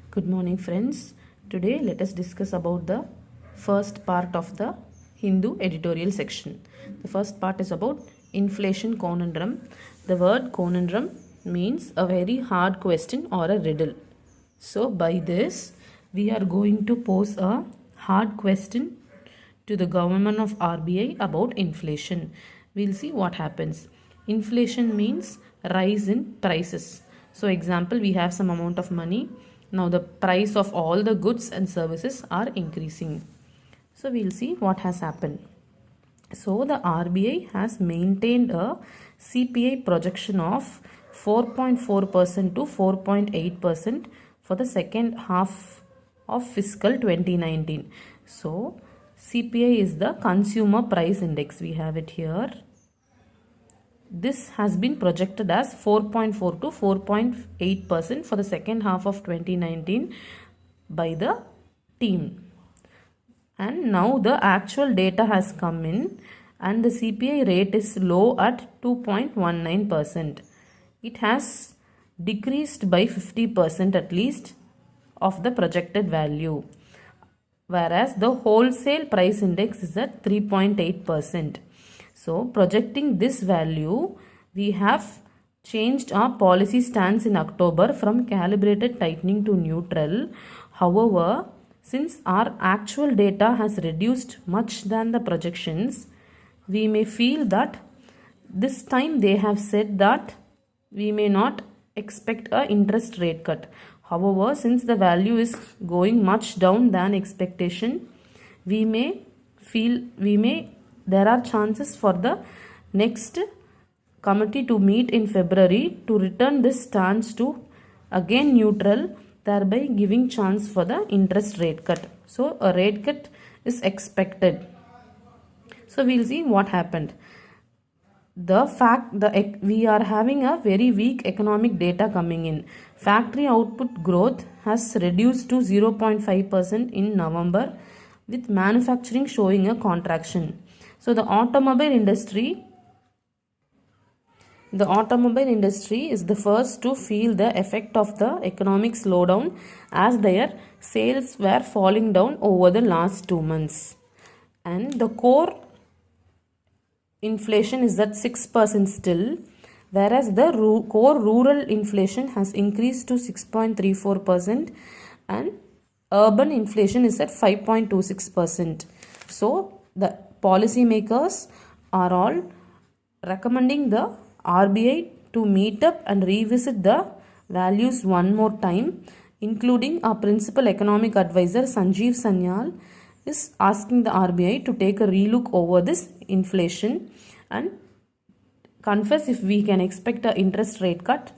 Good morning friends. Today let us discuss about the first part of the Hindu editorial section. The first part is about inflation conundrum. The word conundrum means a very hard question or a riddle. So by this we are going to pose a hard question to the government of RBI about inflation. We'll see what happens. Inflation means rise in prices. So example, we have some amount of money. Now the price of all the goods and services are increasing. So we'll see what has happened. So the RBI has maintained a CPI projection of 4.4% to 4.8% for the second half of fiscal 2019. So CPI is the consumer price index. We have it here. This has been projected as 4.4 to 4.8% for the second half of 2019 by the team. And now the actual data has come in and the CPI rate is low at 2.19%. It has decreased by 50% at least of the projected value, whereas the wholesale price index is at 3.8%. So projecting this value, we have changed our policy stance in October from calibrated tightening to neutral. However, since our actual data has reduced much than the projections, we may feel that this time they have said that we may not expect an interest rate cut. However, since the value is going much down than expectation, there are chances for the next committee to meet in February to return this stance to again neutral, thereby giving chance for the interest rate cut. So a rate cut is expected. So we'll see what happened. We are having a very weak economic data coming in. Factory output growth has reduced to 0.5% in November, with manufacturing showing a contraction. So the automobile industry is the first to feel the effect of the economic slowdown, as their sales were falling down over the last 2 months. And the core inflation is at 6% still, whereas the core rural inflation has increased to 6.34% and urban inflation is at 5.26%. So the policymakers are all recommending the RBI to meet up and revisit the values one more time, including our principal economic advisor Sanjeev Sanyal is asking the RBI to take a relook over this inflation and confess if we can expect an interest rate cut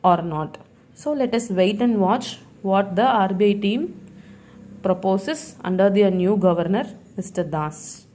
or not. So let us wait and watch what the RBI team proposes under their new governor, Mr. Das.